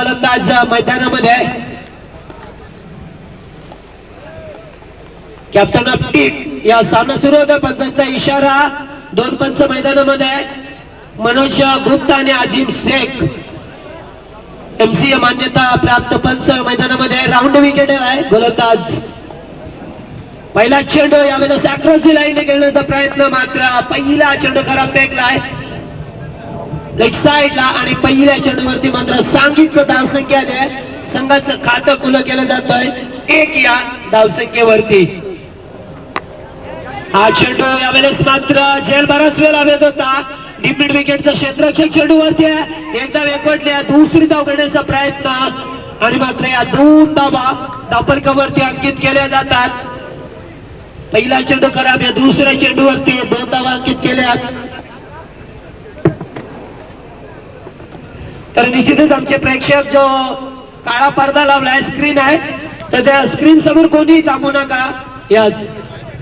फलंदाज मैदानामध्ये captain of team या सामना सुरू होता. पंचांचा इशारा. दोन पंच मैदानामध्ये मनोज गुप्ता आणि अजीम शेख एमसीए मान्यता प्राप्त पंच मैदानामध्ये. राऊंड विकेट आहे. गोलंदाज पहिला चेंडू यावेळेस अक्रॉस दी लाईन खेळण्याचा प्रयत्न, मात्र पहिला चेंडू खराब फेकलाय लेग साइडला आणि पहिल्या चेंडूवरती मात्र सांघिक धावसंख्या आहे. संघाचं खातं खुलं केलं जात आहे 1 या धावसंख्येवरती. हा चेंडू यावेळेस मात्र झेल बराच वेळ लागत होता. डीप मिड विकेटचं क्षेत्ररक्षक चेंडूवरती आहे. एकदा वेगवटल्या दुसरी धाव घेण्याचा प्रयत्न आणि मात्र या 2 धावा धावफलकावरती अंकित केल्या जातात. पहिला चेंडू खराब, या दुसऱ्या चेंडूवरती 2 धावा अंकित केल्या. तर निश्चितच आमचे प्रेक्षक जो काळा पडदा लावलाय स्क्रीन आहे तर त्या स्क्रीन समोर कोणी थांबू नका. या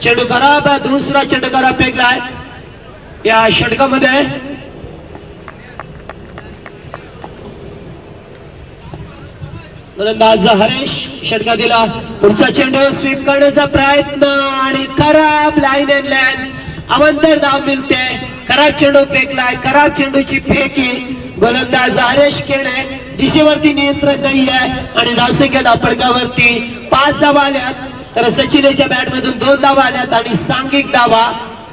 चेंडू खराब, दुसरा चेंडू खराब फेकलाय या षटकामध्ये. गोलंदाज हरेश षटका दिला. पुढचा चेंडू स्वीप करण्याचा प्रयत्न आणि खराब लाईन एंड लाईन अवंतर धाव मिळते. खराब चेंडू फेकलाय, खराब चेंडूची फेकी. गोलंदाज हरेश केणे दिशेवरती नियंत्रण नाही आहे आणि धावसंख्या धावफलकावरती 5 धावा आल्यात. तर सचिनच्या बॅट मधून 2 धावा आल्यात आणि सांघिक धावा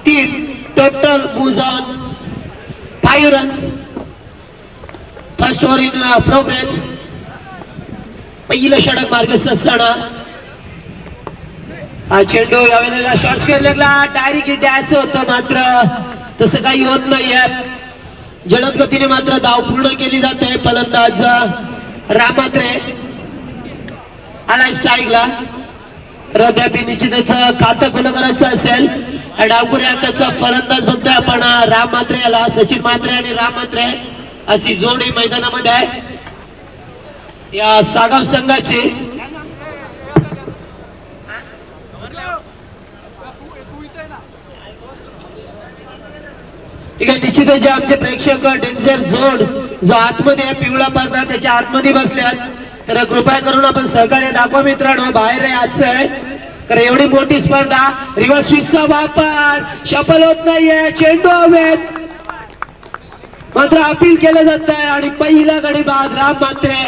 3. Total moves on 5 runs. First over in progress. पहिलं षटक मार्गस्थ असताना हा चेंडू यावेळेला शॉर्ट स्क्वेअर लागला. डायरेक्ट द्यायचं होतं, मात्र तसं काही होत नाहीये. जलद गतीने मात्र धाव पूर्ण केली जाते. फलंदाज रामात्रे आला स्ट्राईकला. रद्यापी निश्चितच खातं खुलं करायचं असेल. डावखुरी हाताचा फलंदाज बघतोय आपण राम म्हात्रे याला. सचिन म्हात्रे आणि राम म्हात्रे अशी जोडी मैदानामध्ये आहे या सागाव संघाची. ठीक आहे, निश्चितच जे आमचे प्रेक्षक डेंजर झोन जो आतमध्ये पिवळा पडदा त्याच्या आतमध्ये बसल्यात तर कृपया करून आपण सहकार्य दाखवा मित्रांनो. बाहेर आजचं आहे तर एवढी मोठी स्पर्धा. रिव्हर्स स्वीपचा वापर सफल होत नाहीये. चेंडू हवेत मात्र अपील केलं जात आहे आणि पहिला गडी बाद राम म्हात्रे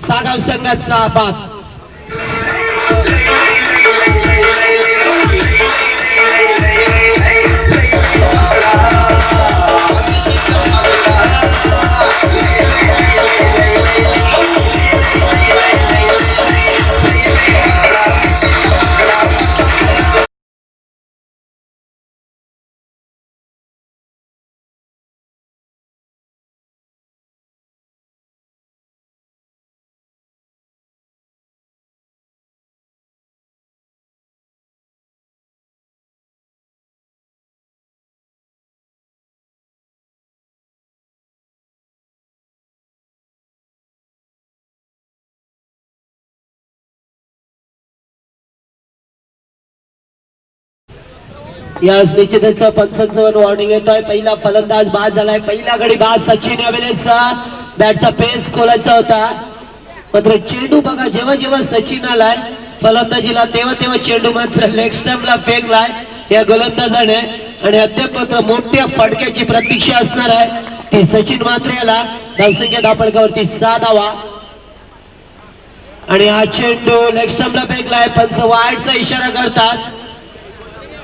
सागाव संघाचा बाद. याच निश्चितच पंचांचं वॉर्निंग येतोय. पहिला फलंदाज बाद झालाय. पहिला गडी बाद सचिन यावेळेस बॅटचा पेस खोलायचा होता, मात्र चेंडू बघा जेव्हा जेव्हा सचिन आलाय फलंदाजीला तेव्हा तेव्हा चेंडू मात्र लेग स्टंपला फेकलाय या गोलंदाजाने आणि अद्याप मात्र मोठ्या फटक्याची प्रतीक्षा असणार आहे ती सचिन म्हात्रे याला. धावसंख्या धावफलकावरती 6 धावा आणि हा चेंडू लेग स्टंपला फेकलाय. पंच वाईडचा इशारा करतात.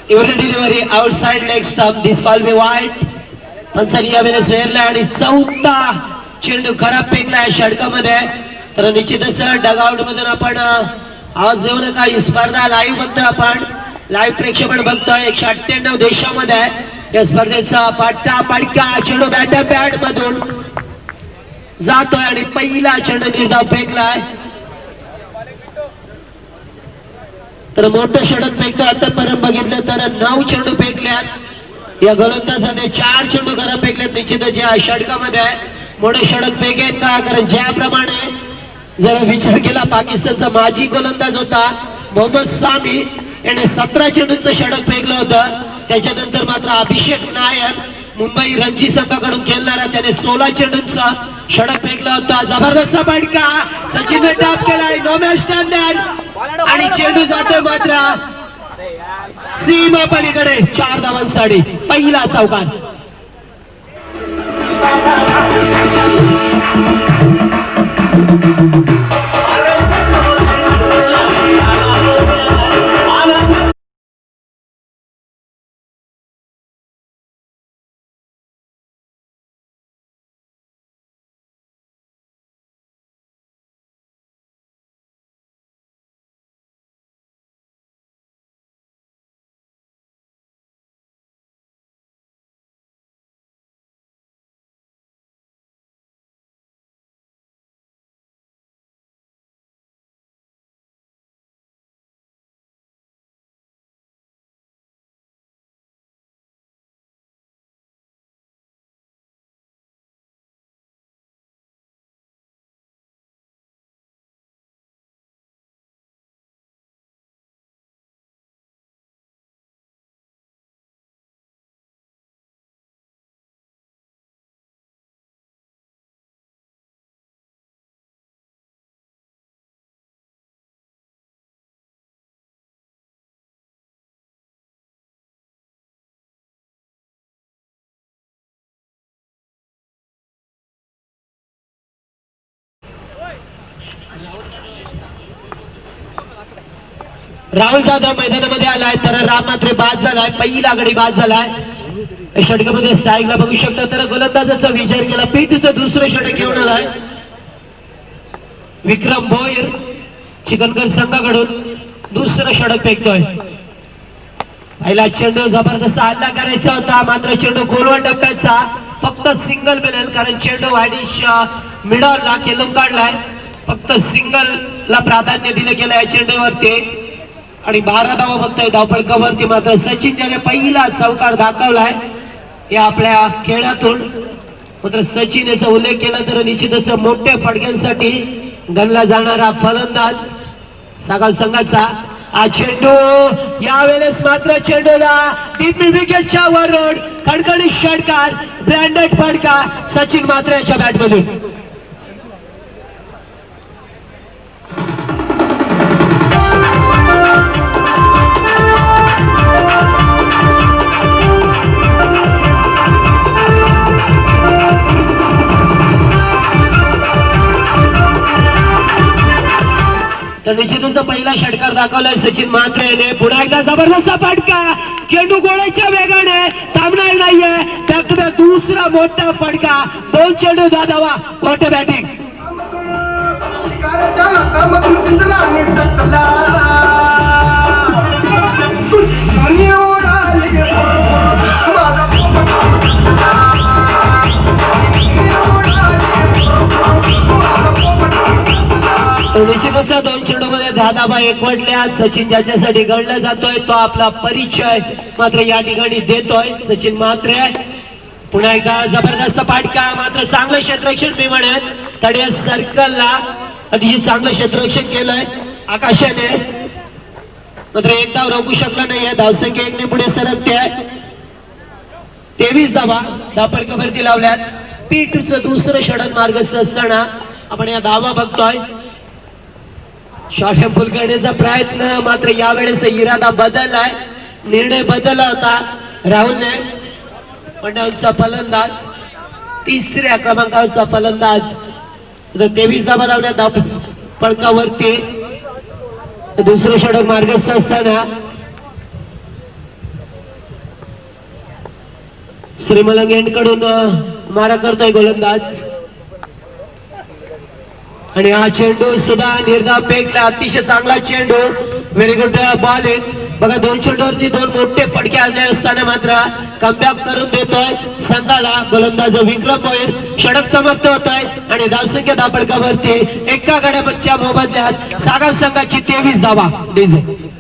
Delivery outside leg stump. This call be wide. पंचांनी यावेळेस वेरलाय आणि 4था चेंडू खराब फेकलाय षटकामध्ये. तर निश्चितच डगआउट मधून आपण आवाज देऊ नका. ही स्पर्धा लाईव्ह बघतोय आपण. लाईव्ह प्रेक्षेपण बघतोय. 198 देशामध्ये या स्पर्धेचा पाट्टा पाडका चेंडू बॅट मधून जातोय आणि पहिला चेंडू निर्धाव फेकलाय. तर मोठं षटक फेकतो. आतापर्यंत बघितलं तर 9 चेंडू फेकल्यात या गोलंदाजाने. 4 चेंडू खराब फेकल्यात. निश्चितच या षटकामध्ये मोठे षटक फेकेल का, कारण ज्याप्रमाणे जर विचार केला पाकिस्तानचा माजी गोलंदाज होता मोहम्मद सामी याने 17 चेंडूंचं षटक फेकलं होतं. त्याच्यानंतर मात्र अभिषेक नायर मुंबई रणजी संघाकडून खेळणारा त्याने 16 चेंडूंचा षटक फेकला होता. जबरदस्त फटका, सचिनने टाप केलाय. नो मॅच स्टँडर्ड आणि चेंडू जातोय मात्र सीमा पलीकडे. 4 धावांसाठी पहिला चौकार. राहुल जाधव मैदानामध्ये आलाय तर राम मात्रे बाद झालाय. पहिला गडी बाद झालाय. षटकामध्ये स्ट्राईकला बघू शकता तर गोलंदाजाचा विचार केला. पीटूचं दुसरं षटक घेऊन आलाय विक्रम भोयर. चिकनकर संघाकडून दुसरं षटक फेकतोय. पहिला चेंडू जबरदस्त हल्ला करायचा होता मात्र चेंडू गोलवा टप्प्याचा. फक्त सिंगल मिळेल कारण चेंडू वाईडिश मिडलला खेळून काढलाय. फक्त सिंगल ला प्राधान्य दिलं गेलं या चेंडूवरती आणि 12 धावा बघताय धावपळकावरती. मात्र सचिन ज्याने पहिला चौकार दाखवलाय या आपल्या खेळातून. मात्र सचिन याचा उल्लेख केला तर निश्चितच मोठ्या फटक्यांसाठी गणला जाणारा फलंदाज सागाव संघाचा. हा चेंडू यावेळेस मात्र चेंडूला डीप विकेटच्या वरून खडखडीत षटकार, ब्रँडेड फटका सचिन मात्र याच्या बॅटमधून. तर निश्चितच पहिला षटकार दाखवलाय सचिन म्हात्रे याने. पुन्हा एकदा जबरदस्त फटका, चेंडू गोळ्याच्या वेगाने थांबणार नाहीये. त्यातून दुसरा मोठा फटका, 2 चेंडू 10 धावा. मोठं बॅटिंग. निश्चितच 2 चेंडूमध्ये 10 धावा एकवटल्या. सचिन ज्याच्यासाठी गणला जातोय तो आपला परिचय मात्र या ठिकाणी देतोय सचिन म्हात्रे. पुन्हा एकदा जबरदस्त फाटका, मात्र चांगलं क्षेत्ररक्षण मी म्हणेन. तडे सर्कलला अतिशय चांगलं क्षेत्ररक्षण केलंय आकाशाने. मात्र एक धाव रोखू शकला नाहीये. धावसंख्या 1 ने पुढे सरकते. 23 धावा धावपळकावरती लावल्यात. पीटूचं दुसरं षटक मार्गस्थ असताना आपण या धावा बघतोय. शॉर्ट फुल करण्याचा प्रयत्न मात्र यावेळेस इरादा बदललाय. निर्णय बदलला होता राहुलने. पंडाऊंचा फलंदाज, 3ऱ्या क्रमांकाचा फलंदाज. 23 धावा लावल्या धाव पळकावरती. दुसरं षटक मार्गस्थ असताना श्रीमलंग यांकडून मारा करतोय गोलंदाज आणि हा चेंडू सुद्धा निर्धाव फेकला. अतिशय चांगला चेंडू, व्हेरी गुड बॉलिंग. बघा 2 चेंडूवरती 2 मोठे फटके आले असताना मात्र कमबॅक करून देतोय संघाला गोलंदाज विक्रम भोयर. षटक समाप्त होत आहे आणि धावसंख्या धावपळकावरती एका गड्याच्या मोबदल्यात सागाव संघाची 23 धावा. डीजे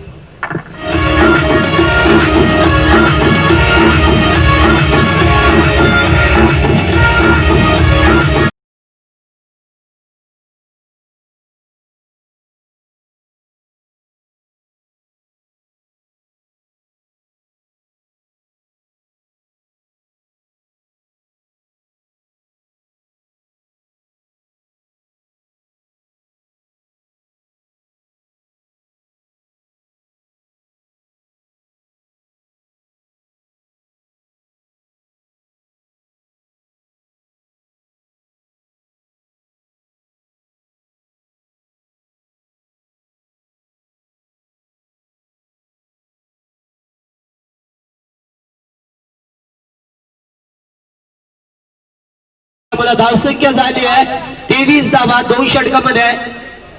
मला धावसंख्या झाली आहे 23 धावा 2 षटकामध्ये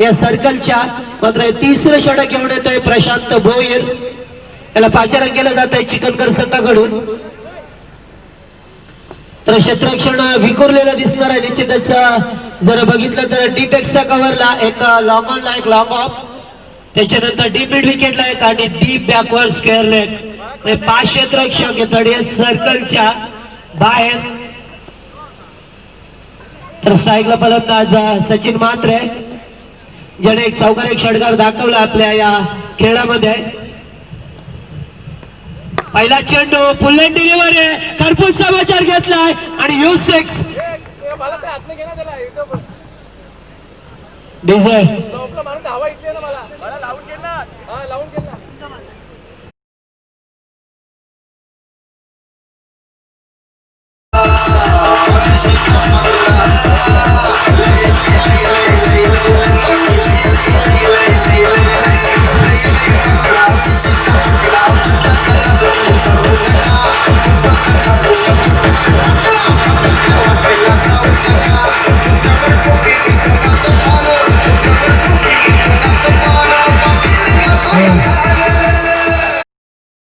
या सर्कलच्या. मात्र तिसरं षटक घेऊन येतोय प्रशांत भोईर. त्याला पाचारण केलं जात आहे चिकनकर संघाकडून. तर क्षेत्ररक्षण विखुरलेलं दिसणार आहे निश्चितच. जर बघितलं तर डीपेक्सच्या कव्हरला एक लॉंग ऑनला एक लॉंग ऑफ, त्याच्यानंतर डीप मिड विकेटला एक आणि डीप बॅकवर्ड स्क्वेअर लेग. 5 क्षेत्ररक्षक येतात या सर्कलच्या बाहेर. तर स्ट्राईकला फलंदाज सचिन म्हात्रे ज्याने एक चौकार षटकार दाखवला आपल्या या खेळामध्ये. पहिला चेंडू फुल एंड डिलिव्हरी खरपूस समाचार घेतलाय आणि यू 6 डीजे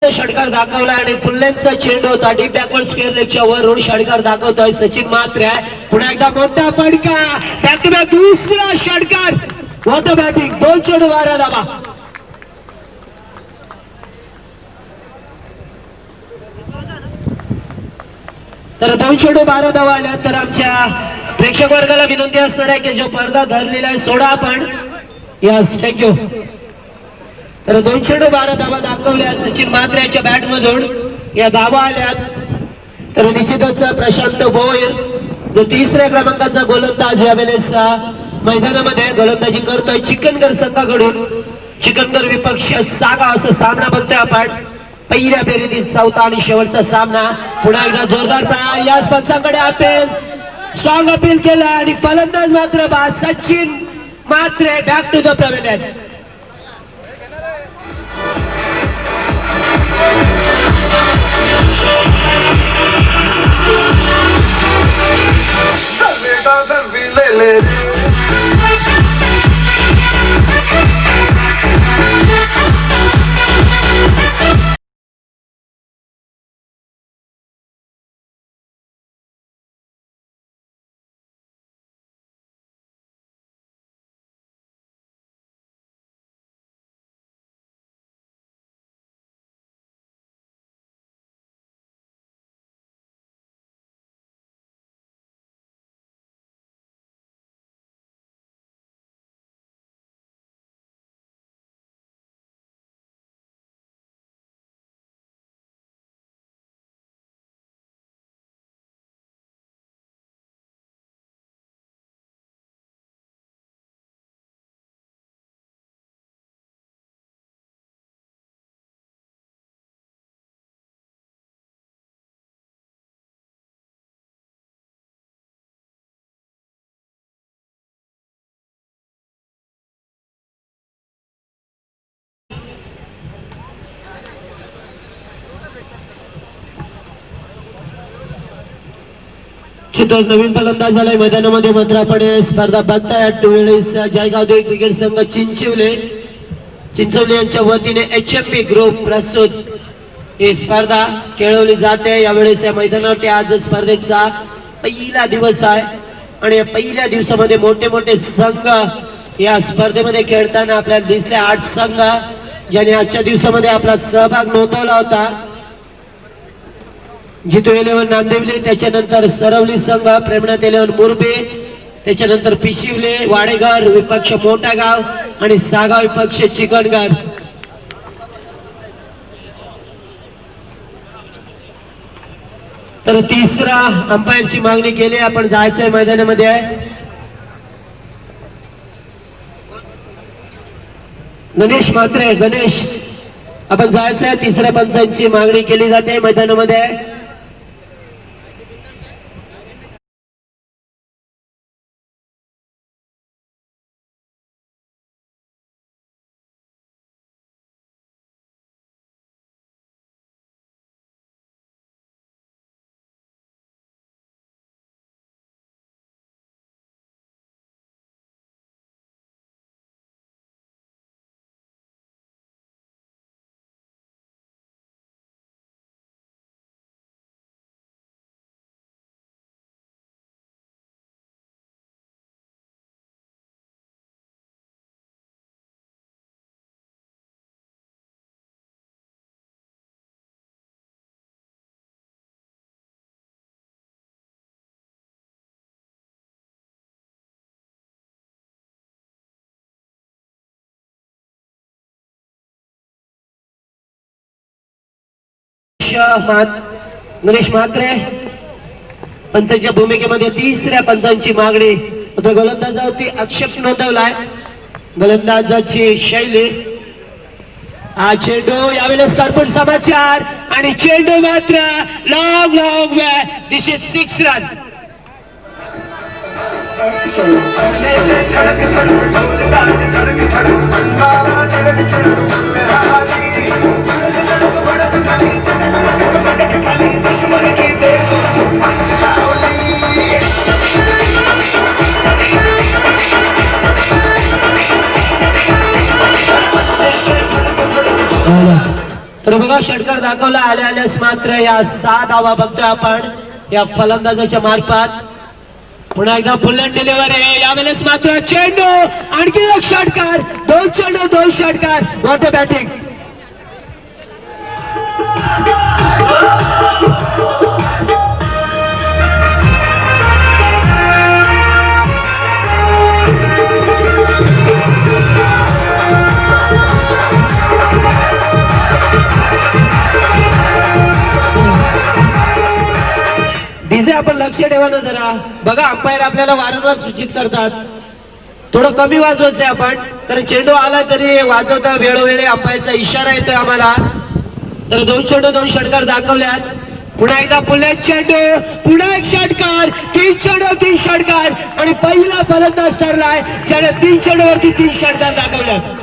षटकार दाखवला आणि फुल्लेंचा चेंडू होता डीप बॅकवर्ड स्क्वेअर लेगच्या वरून षटकार दाखवतोय सचिन म्हात्रे. पुन्हा एकदा मोठा फटका बॅक टू बॅक दुसरा षटकार. वॉटर बॅटिंग 2 चेंडू 12 धावा. तर 2 चेंडू 12 धावा आल्या. तर आमच्या प्रेक्षक वर्गाला विनंती असणार आहे की जो पडदा धरलेला आहे सोडा आपण. Yes thank you. तर 2 चेंडू 12 धावा दाखवल्या सचिन म्हात्रे यांच्या बॅट मधून. या धावा आल्यात. तर निश्चितच प्रशांत भोईर जो 3ऱ्या क्रमांकाचा गोलंदाज यावेळेस मैदानामध्ये गोलंदाजी करतोय चिकनकर संघाकडून. चिकनकर विपक्ष सागा असा सामना बघतोय आपण. पहिल्या फेरीतील 4था आणि शेवटचा सामना. पुन्हा एकदा जोरदार प्रहार याच पंचांकडे अपील स्ट्रॉंग अपील केलं आणि फलंदाज मात्र बाद Sachin Mhatre back to the pavilion. नवीन फलंदाज झालाय मैदानामध्ये. मात्र आपण स्पर्धा बघताय. वेळेस जळगाव देवी क्रिकेट संघ चिंचवली यांच्या वतीने HMP ग्रुप प्रस्तुत ही स्पर्धा खेळवली जाते. यावेळेस या मैदानावरती आज स्पर्धेचा पहिला दिवस आहे आणि या पहिल्या दिवसामध्ये मोठे मोठे संघ या स्पर्धेमध्ये खेळताना आपल्याला दिसले. 8 संघ ज्यांनी आजच्या दिवसामध्ये आपला सहभाग नोंदवला होता. जितू 11 नांदिवली, त्याच्यानंतर सरवली संघ, प्रेमनाथ 11 मुरबे, त्याच्यानंतर पिशिवले वाडेघर विपक्ष मोठागाव आणि सागाव विपक्ष चिकणघर. तर 3रा अंपायरची मागणी केली. आपण जायचंय मैदानामध्ये. गणेश म्हात्रे गणेश आपण जायचंय. 3ऱ्या पंचांची मागणी केली जाते मैदानामध्ये. गणेश म्हात्रे पंचांच्या भूमिकेमध्ये तिसऱ्या पंचांची मागणी. गोलंदाजावरती आक्षेप नोंदवलाय. गोलंदाजाची शैली. हा चेंडू यावेळेस कार्पून समाचार आणि चेंडू मात्र long long way. This is 6 run. तर बघा षटकार दाखवला आल्यास मात्र या 6 धावा बघतोय आपण या फलंदाजाच्या मार्फत. पुन्हा एकदा फुल अँड डिलिव्हरी. यावेळेस मात्र चेंडू आणखी एक षटकार. 2 चेंडू 2 षटकार. What a batting. डीजे आपण लक्ष ठेवा ना जरा. बघा अंपायर आपल्याला वारंवार सूचित करतात थोडं कमी वाजवायचंय आपण. कारण चेंडू आला तरी वाजवता वेळोवेळी अंपायरचा इशारा येतोय आम्हाला. तर 2 चेंडू 2 षटकार दाखवल्यात. पुन्हा एकदा पुन्हा एक चेंडू पुन्हा एक षटकार. 3 चेंडू 3 षटकार आणि पहिला फलंदाज ठरलाय ज्याने 3 चेंडूवरती 3 षटकार दाखवल्यात.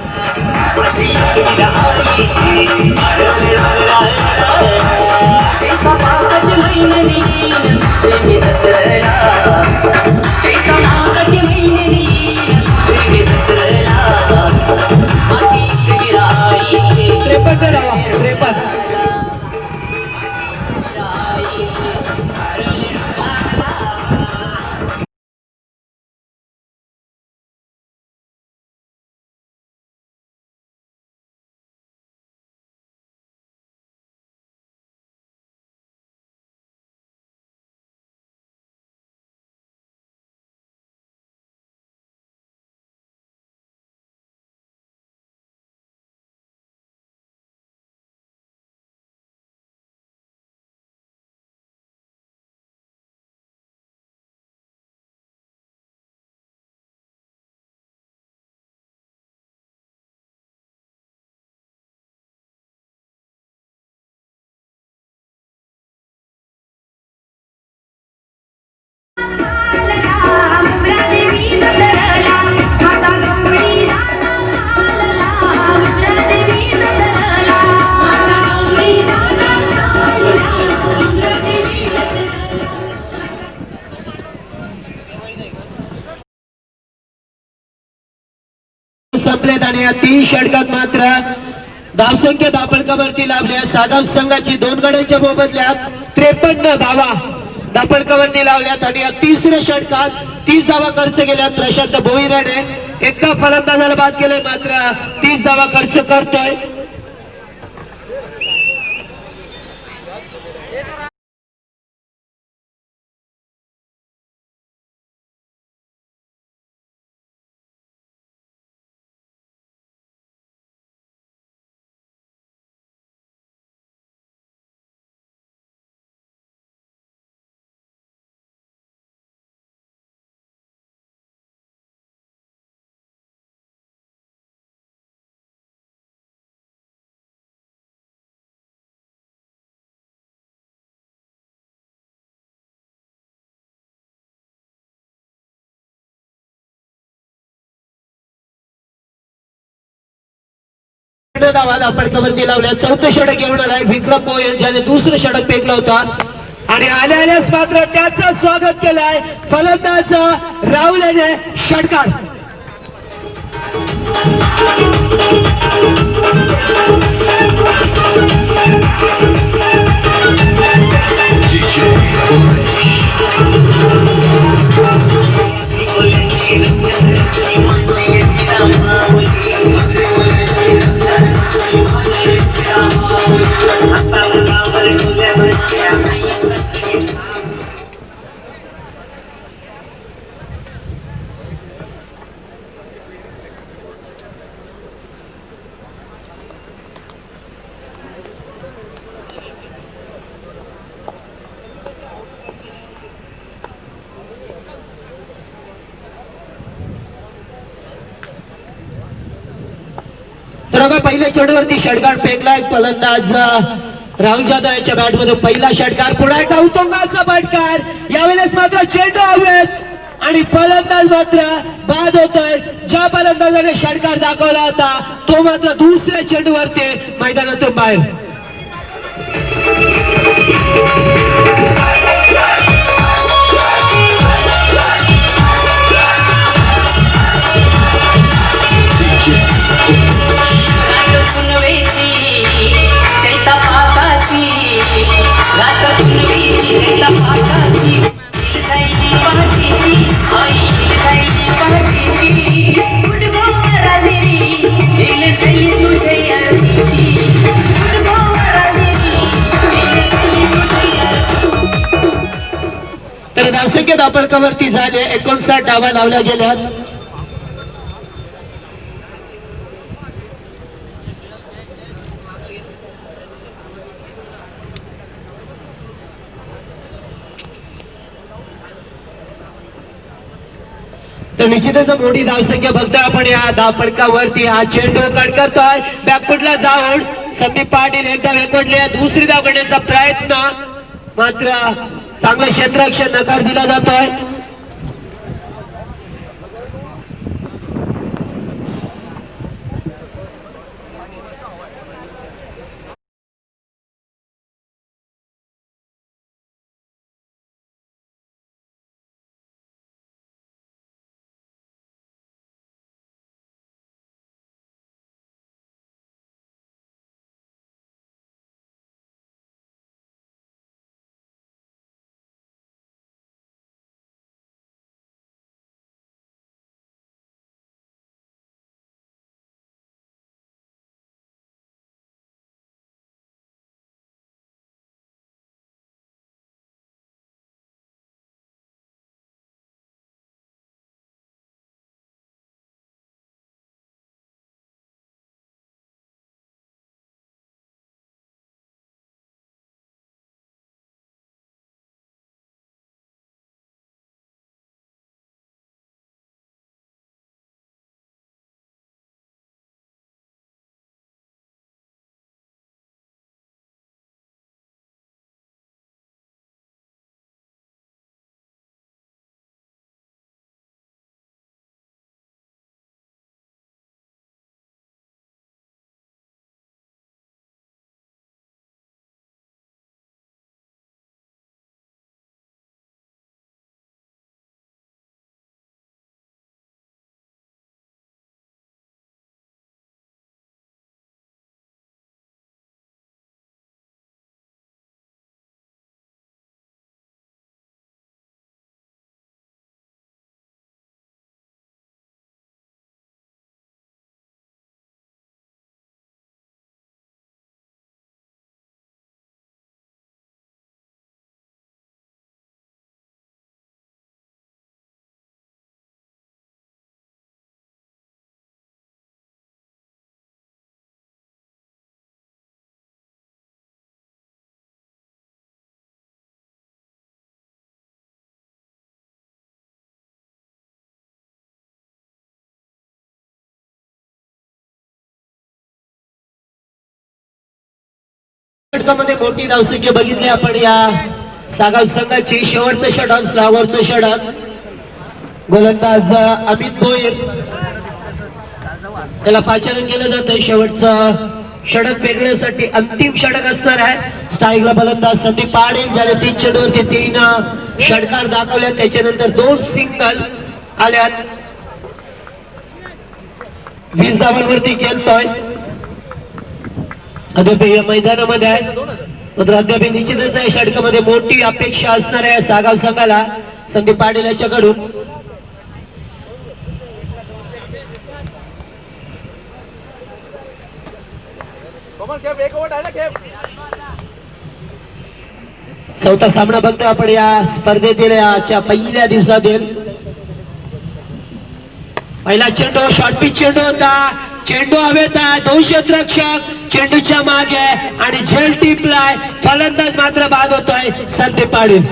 संपलेत आणि या 3 षटकात मात्र धावसंख्या दापडकावरती लाभल्या. साधाव संघाची 2 गड्यांच्या मोबदल्यात 53 धावा दापडकावरती लावल्यात आणि या 3ऱ्या षटकात 30 धावा खर्च केल्यात. प्रशांत भोईराने एका फलंदाजाला बाद केले मात्र 30 धावा खर्च करतोय. दापडकावरती लावल्या. 4थं षटक घेऊन आलाय विक्रम गोयल ज्याने 2रं षटक फेकलं होतं आणि आल्यास मात्र त्याचं स्वागत केलंय फलंदाज राहुल याने. षटकार. पहिल्या चेंडूवरती षटकार फेकलाय फलंदाज राहुल जाधव याच्या बॅट मध्ये पहिला षटकार, पुन्हा एकदा उत्तुंगाचा फटकार, यावेळेस मात्र चेंडू हवेत आणि फलंदाज मात्र बाद होतोय. ज्या फलंदाजाने षटकार दाखवला होता तो मात्र दुसऱ्या चेंडूवरती मैदानातून बाहेर. तर धावसंख्या धापडकावरती झाले 59 धावा लावल्या गेल्यात. तर निश्चितच मोठी धावसंख्या बघतोय आपण या धावपडकावरती. हा चेंडू कट करतोय, बॅकफुटला जाऊन संदीप पाटील एकदा वेकोडले, दुसरी धाव करण्याचा प्रयत्न, मात्र चांगलं क्षेत्ररक्षण नकार दिला जातोय. मध्ये मोठी धावसंख्या बघितली आपण या सागाव संघाची. शेवटचं षटक, स्लावरचं षटक, गोलंदाज अमित भोईर त्याला पाचारण केलं जातं. शेवटचं षटक फेकण्यासाठी अंतिम षटक असणार आहे. स्ट्राईकला फलंदाज संदीप पाटील, ज्याने 3 चेंडूवरती 3 षटकार दाखवल्या, त्याच्यानंतर 2 सिंगल आल्यात. 20 धावांवरती खेळतोय. अद्याप या मैदानामध्ये आहे, मात्र अद्याप निश्चितच या षटकामध्ये मोठी अपेक्षा असणार आहे सागाव संघाला संदीप पाटील याच्याकडून. चौथा सामना बघतोय आपण या स्पर्धेतील आजच्या पहिल्या दिवसातील. पहिला चेंडू शॉर्ट पिच चेंडू होता, चेंडू हवेत आहे, 2 क्षेत्ररक्षक चेंडूच्या मागे आणि झेल टिपलाय, फलंदाज मात्र बाद होतोय संदीप पाटील.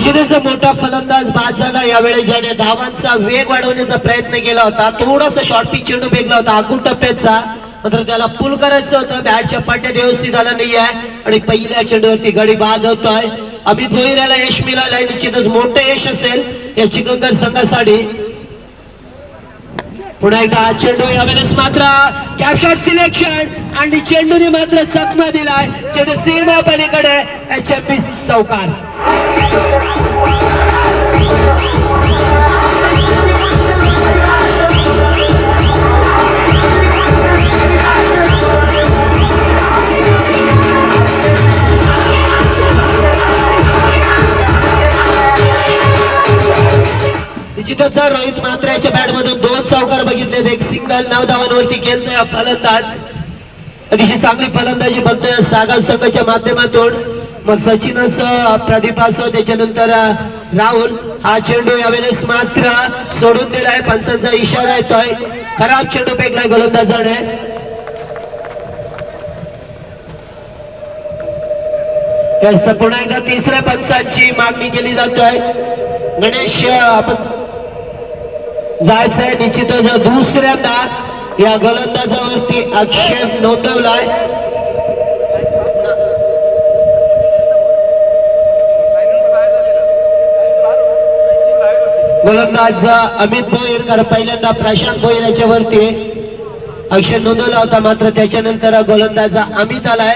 निश्चितच मोठा फलंदाज बाद झाला यावेळी, ज्याने धावांचा वेग वाढवण्याचा प्रयत्न केला होता. थोडासा शॉर्ट पिच चेंडू फेकला होता आखून टप्प्याचा, मात्र त्याला पुल करायचं होतं. बॅटच्या पाट्यात व्यवस्थित आला नाहीये आणि पहिल्या चेंडूवरती गडी बाद होतोय. अमित भोईर याला यश मिळालंय. निश्चितच मोठं यश असेल या चिखलकर संघासाठी. पुन्हा एकदा हा चेंडू यावेळेस मात्र कॅप्शॉट सिलेक्शन आणि चेंडूने मात्र चकमा दिलाय. चेंडू सीमा पलीकडे HMP चौकार. निश्चितच रोहित मात्र याच्या बॅट मधून 2 चौकार बघितले. एक सिंगल 9 धावांवरती खेळतोय फलंदाज. अतिशय चांगली फलंदाजी बघतोय सागर संघाच्या माध्यमातून. मग सचिन असो, प्रदीप असो, त्याच्यानंतर राहुल. हा चेंडू यावेळेस मात्र सोडून दिलाय. पंचांचा इशारा येतोय. खराब चेंडू फेकलाय गोलंदाजाने. पुन्हा एकदा तिसऱ्या पंचांची मागणी केली जातोय. गणेश आपण जायचंय. निश्चितच दुसऱ्यांदा या गोलंदाजावरती आक्षेप नोंदवलाय. गोलंदाज अमित भोईर, पहिल्यांदा प्रशांत भोईर याच्यावरती आक्षेप नोंदवला होता, मात्र त्याच्यानंतर गोलंदाज अमित आलाय.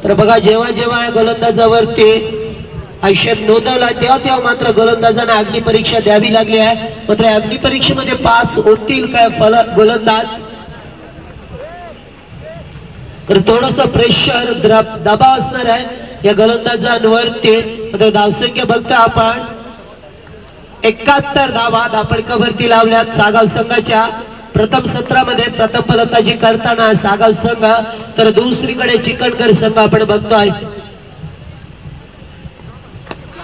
तर बघा, जेव्हा जेव्हा या गोलंदाजावरती आक्षेप नोंदवला तेव्हा मात्र गोलंदाजांना अग्नि परीक्षा द्यावी लागली आहे. मात्र अग्नि परीक्षेमध्ये पास होतील काय गोलंदाज? तर थोडस प्रेशर दबाव असणार आहे या गोलंदाजांवरती. मात्र धावसंख्या बघता आपण 71 धावा धापडकावरती लावल्यात सागाव संघाच्या. प्रथम सत्रामध्ये प्रथम फलंदाजी करताना सागाव संघ, तर दुसरीकडे चिखलकर संघ आपण बघतोय.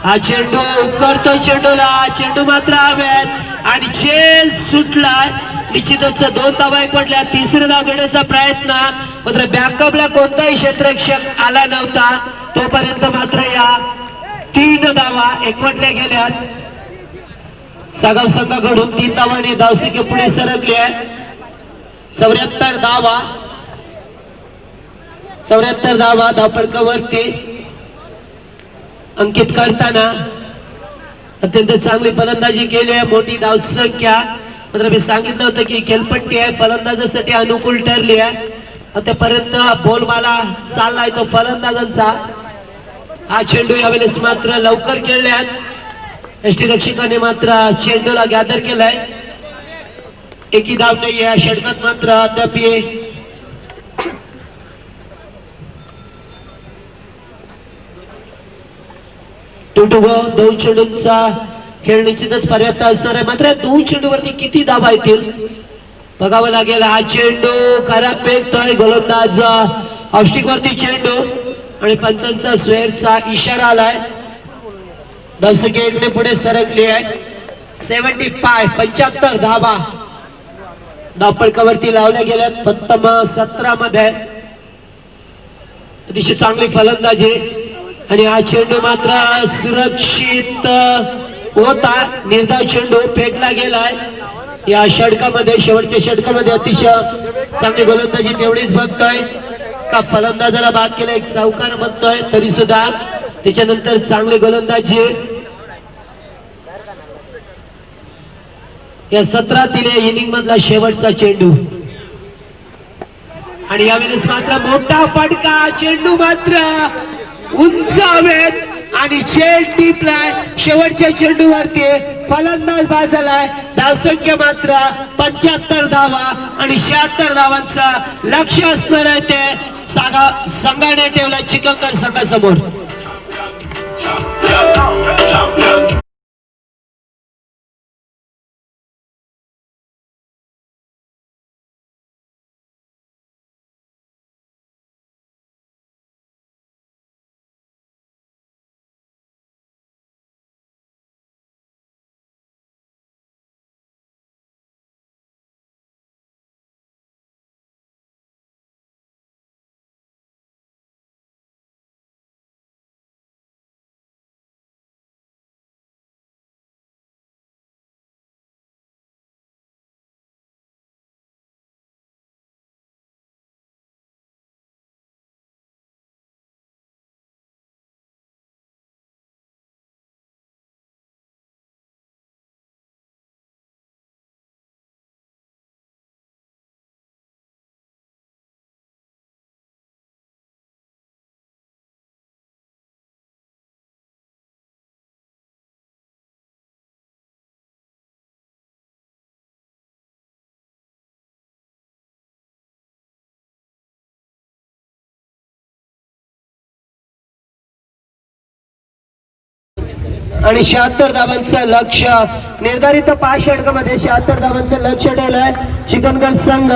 हा चेंडू करतो चेंडूला, चेंडू मात्र हवेत आणि झेल सुटलाय. निश्चितच 2 धावा एकवटल्या. तिसऱ्या धाव घेण्याचा प्रयत्न, मात्र बॅकअपला कोणताही क्षेत्ररक्षक आला नव्हता. तोपर्यंत मात्र या 3 धावा एकवटल्या गेल्यात. सागाव संघाकडून 3 धावांनी धावसंख्या पुढे सरकली आहे. 74 धावा, 74 धावा धावफलकावरती अंकित करताना अत्यंत चांगली फलंदाजी केली आहे. मोठी धावसंख्या, मात्र मी सांगितलं होतं की खेळपट्टी आहे फलंदाजासाठी अनुकूल ठरली आहे. आतापर्यंत बोलबाला चाललाय तो फलंदाजांचा. हा चेंडू यावेळेस मात्र लवकर खेळल्यात. यष्टीरक्षकाने मात्र चेंडूला गॅदर केलाय. एकी धाव नाही या षटकात मात्र अद्याप 2 चेंडूंचा खेळ निश्चितच पर्याप्त असणार आहे. मात्र 2 चेंडूवरती किती धावा येतील बघावं लागेल. हा चेंडू खराब फेकतोय गोलंदाज. ऑफस्टिक वरती चेंडू आणि पंचांचा स्वेरचा इशारा आलाय. धावसंख्या इकडे पुढे सरकली आहे. 75 धावा धावफलकावरती लावल्या गेल्यात प्रथम सत्रामध्ये. अतिशय चांगली फलंदाजी आणि हा चेंडू मात्र सुरक्षित होता. निर्धाव चेंडू फेकला गेलाय या षटकामध्ये. शेवटच्या षटकामध्ये अतिशय चांगली गोलंदाजी तेवढीच बघतोय का फलंदाजाला बाद केला. एक चौकार बघतोय तरी सुद्धा त्याच्यानंतर चांगली गोलंदाजी या सत्रातील इनिंग मधला शेवटचा चेंडू आणि यावेळेस मात्र मोठा फटका. चेंडू मात्र उंच हवेत आणि झेल टिपलाय. शेवटच्या चेंडूवरती फलंदाज बाद झालाय. धावसंख्या मात्र 75 धावा आणि 76 धावांचं लक्ष असणार आहे ते संघाने ठेवलं चिखलकर संघासमोर. आणि 76 धावांचं लक्ष्य निर्धारित 5 षटकामध्ये 76 धावांचं लक्ष्य ठेवलंय चिकनगड संघ.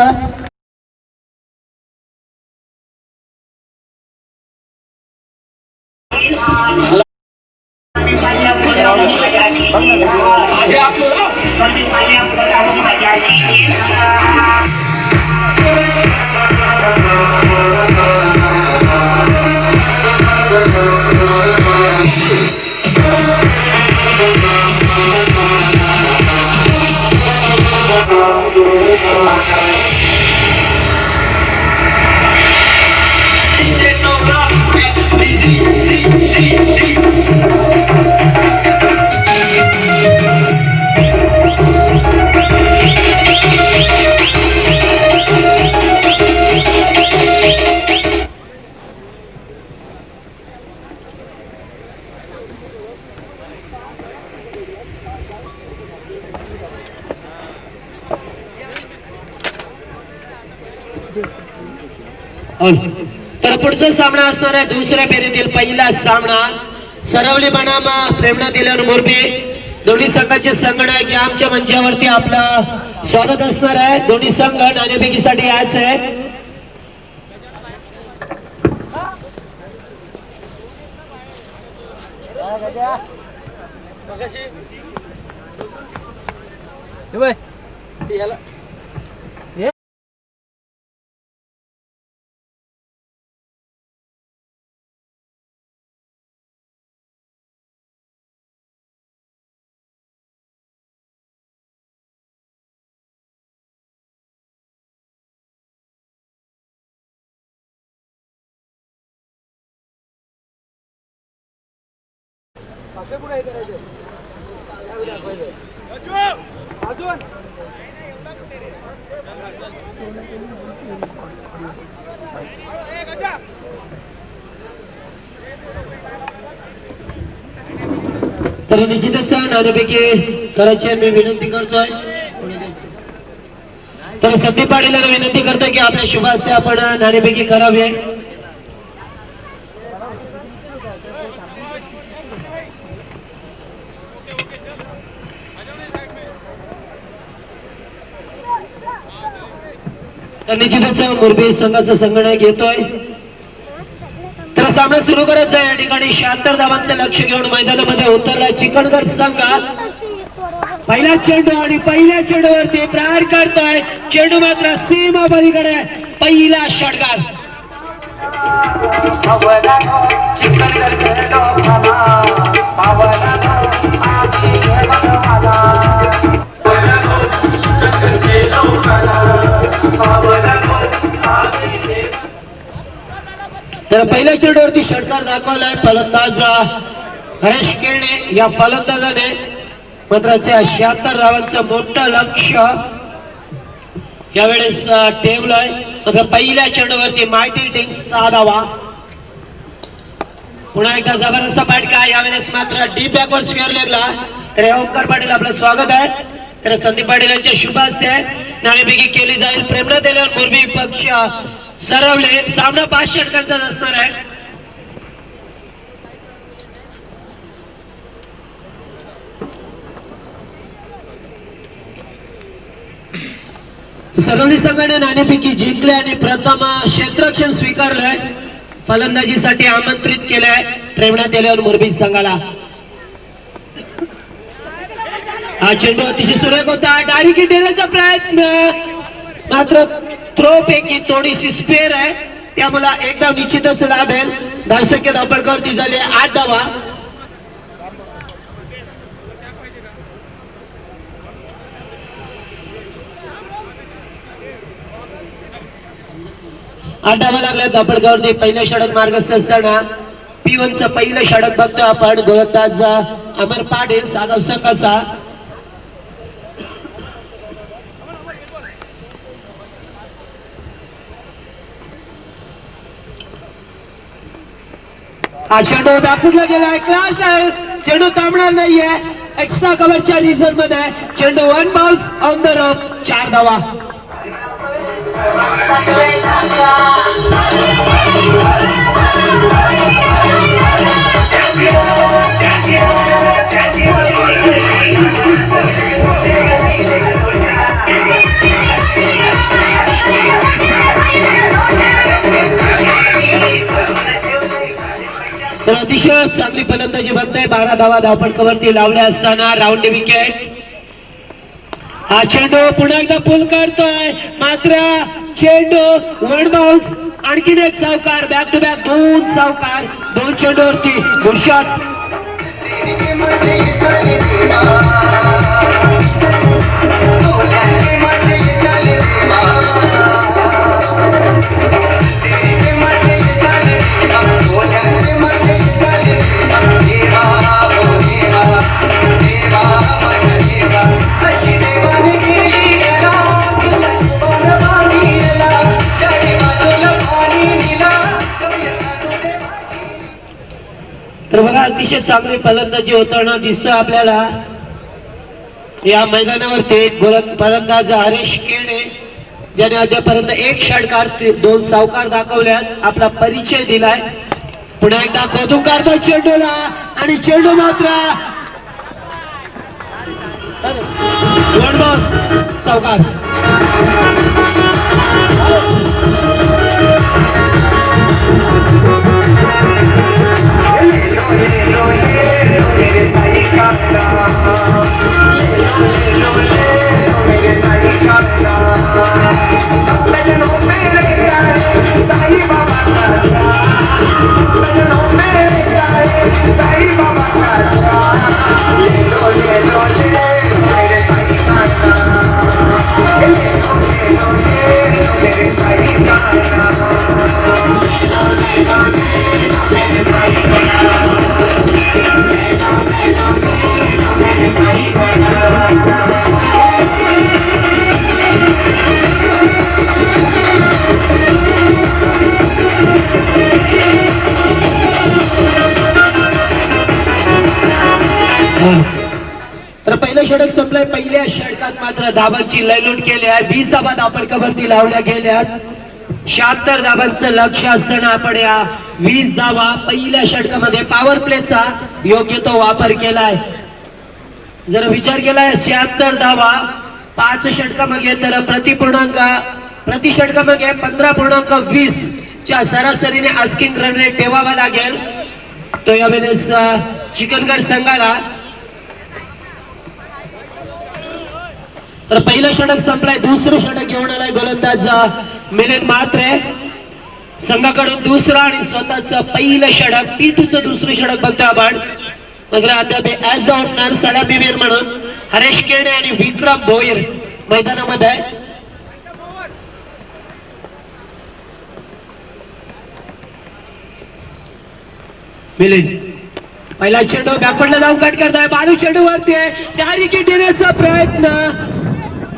तर पुढचा सामना असणार आहे दुसऱ्या फेरीतील पहिला सामना सरवली बनाम प्रेरणा दिलेर मोरबी. दोन्ही संघाचे संगणक या आमच्या मंचावरती आपलं स्वागत असणार आहे. दोन्ही संघ नाणेफेकीसाठी यायचे आहे. तर निश्चितच नाणेफेकी करायची मी विनंती करतोय. तर संदीप पाटील विनंती करतोय की आपल्या शुभ हस्ते आपण नाणेफेकी करावे. तर निश्चितच मोरबी संघाचा संगणक येतोय. तर सामना सुरू करायचा आहे. या ठिकाणी 76 धावांचं लक्ष घेऊन मैदानामध्ये उतरला चिकनगड संघ. पहिला चेंडू आणि पहिल्या चेंडूवरती प्रहार करतोय. चेंडू मात्र सीमा पलीकडे. पहिला षटकार तर पहिल्या चेंडूवरती षटकार दाखवलाय फलंदाज हरेश केणे. या फलंदाजाने मात्र 76 धावांचं मोठं लक्ष यावेळेस ठेवलंय. मात्र पहिल्या चेंडूवरती माहिती टिंग 6 धावा. पुन्हा एकदा जबरदस्त फटका. यावेळेस मात्र डीप बॅकवर्ड स्क्वेअर लेगला. तर ओमकार पाटील आपलं स्वागत आहे. तर संदीप पाटील यांच्या शुभ हस्ते नाणेफेकी केली जाईल. प्रेरणा दिलेर मोरबी पक्ष सरवले. सामना 5 षटकांचाच असणार आहे. सरवली संघाने नाणेफेकी जिंकले आणि प्रथम क्षेत्ररक्षण स्वीकारलंय. फलंदाजीसाठी आमंत्रित केलंय प्रेरणा दिलेर मोरबी संघाला. हा चेंडू अतिशय सुरेख होता. डायरेक्ट देण्याचा प्रयत्न मात्र थ्रो पैकी थोडीशी स्पेअर आहे. त्यामुळे एकदा निश्चितच लाभेल. 10% धावफलकावरती झाले 8 धावा. आठावा लागल्या धावफलकावरती पहिलं षटक मार्गस्थ असताना P1 चं पहिलं षटक बघतो आपण. गोलंदाज अमर पाटील साधा संघाचा. हा चेंडू दाखवला गेलाय. क्लास आहे. चेंडू थांबणार नाहीये. एक्स्ट्रा कव्हरच्या रिझन मध्ये चेंडू 1 बॉल ऑन द रफ. 4 धावा. अतिशय चांगली फलंदाजी बनते. 12 धावा धावपटकावरती लावल्या असताना राऊंड विकेट. हा चेंडू पुन्हा एकदा पुल करतोय मात्र चेंडू वन बाउन्स. आणखीन एक सावकार बॅक टू बॅक 2 सावकार 2 चेंडूवरती गुड शॉट. तर बघा अतिशय चांगली फलंदाजी होताना दिसतं आपल्याला या मैदानावरती. फलंदाज हरेश केणे ज्याने अद्यापर्यंत 1 षटकार 2 सावकार दाखवल्यात. आपला परिचय दिलाय. पुन्हा एकदा कौतुक करतो चेंडूला आणि चेंडू मात्र वन बॉस सावकार. तर पहिलं षटक संपलंय. पहिल्या षटकात मात्र धावांची लयलूट केली आहे. 20 धावा धावपटकावरती लावल्या गेल्यात. 76 धावांचं लक्ष असताना आपण या 20 धावा पहिल्या षटकामध्ये पॉवर प्लेचा योग्य तो वापर केलाय. जर विचार केलाय 76 धावा 5 षटकामागे तर प्रति षटकामागे 15.20 च्या सरासरीने आस्किंग रन रेट ठेवावा लागेल तो यावेळेस चिकनगड संघाला. तर पहिलं षटक संपलाय. दुसरं षटक घेऊन आलाय गोलंदाज मिलिंद म्हात्रे. संघाकडून दुसरं आणि स्वतःच पहिलं षटक. T2चं दुसरं षटक बघतो आपण. मात्र अद्याप ऍज अ ओपनर सलामीवीर म्हणून हरेश केणे आणि विक्रम भोईर मैदानामध्ये. मिलिंद पहिला चेंडू बॅकवर्डला जाऊन कट करतोय. बालू चेंडू वरती आहे. त्या विकेट येण्याचा प्रयत्न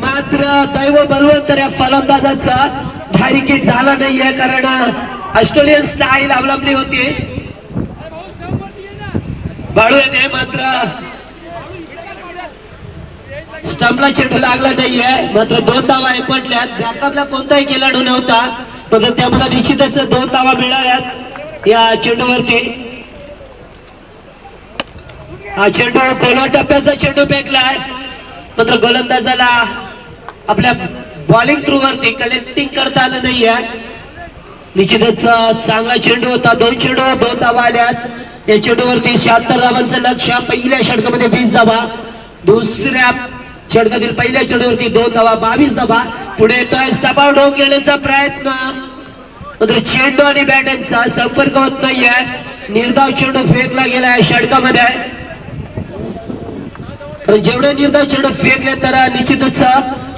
मात्र दैव बलवंतर या फलंदाजाचा धारिकेट झाला नाहीये कारण ऑस्ट्रेलियन स्टाईल अवलंबली होती. बाळू येते मात्र स्टंपला चेंडू लागला नाहीये. मात्र 2 धावा एकवटल्यात. बॅकअपला कोणताही खेळाडू नव्हता मात्र त्यामुळे निश्चितच 2 धावा मिळाल्यात या चेंडूवरती. हा चेंडू खोलवा टप्प्याचा चेंडू फेकलाय. मात्र गोलंदाजाला आपल्या बॉलिंग थ्रू वरती कलेक्टिंग करता आलं नाहीये. निश्चितच चांगला चेंडू होता. 2 चेंडू 2 धावा आल्यात. या चेंडूवरती 76 धावांचं लक्ष. पहिल्या षटकामध्ये 20 धावा. दुसऱ्या षटकातील पहिल्या चेंडूवरती 2 धावा 22 धावा. पुढे येतोय स्टंपावर ढोक घेण्याचा प्रयत्न मात्र चेंडू आणि बॅट यांचा संपर्क होत नाहीये. निर्धाव चेंडू फेकला गेलाय षटकामध्ये. जेवढे निर्धाव चेंडू फेकले तर निश्चितच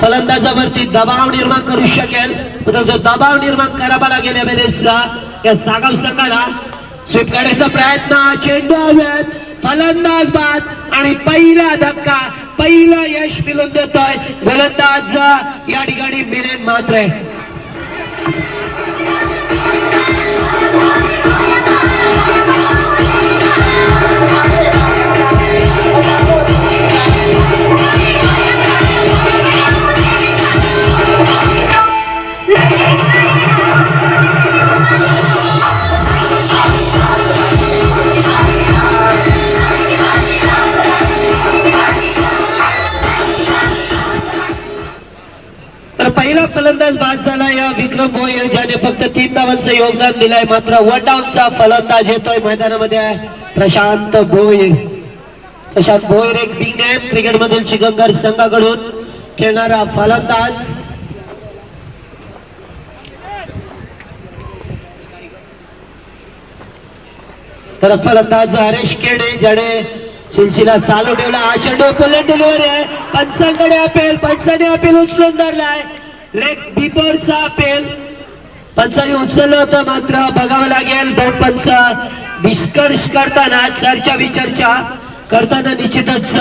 फलंदाजावरती दबाव निर्माण करू शकेल. जो दबाव निर्माण करावा लागेल यावेळेस या सागाव संघाला. स्वीप काढण्याचा प्रयत्न. चेंडू हवेत. फलंदाज बाद आणि पहिला धक्का. पहिला यश मिळवून देतोय गोलंदाज या ठिकाणी मिलिंद म्हात्रे. तर पहिला फलंदाज बाद झाला या विक्रम भोयर, ज्याने फक्त 3 धावांचं योगदान दिलंय. मात्र वन डाऊनचा फलंदाज येतोय मैदानामध्ये प्रशांत भोयर. प्रशांत भोयर एक बिग नेम क्रिकेट मधील चिकनगर संघाकडून खेळणारा फलंदाज. तर फलंदाज हरेश केडे, ज्याने सिलसिला चालू ठेवला. हा चेंडू पुलट डिलिव्हरी आहे, पंचांकडे अपेल, पंचाने अपेल उचलून धरलाय. लेग बिफोरचा अपेल पंचाने उचललं होतं, मात्र बघावं लागेल. दोन पंच निष्कर्ष करताना चर्चा विचर्चा करताना निश्चितच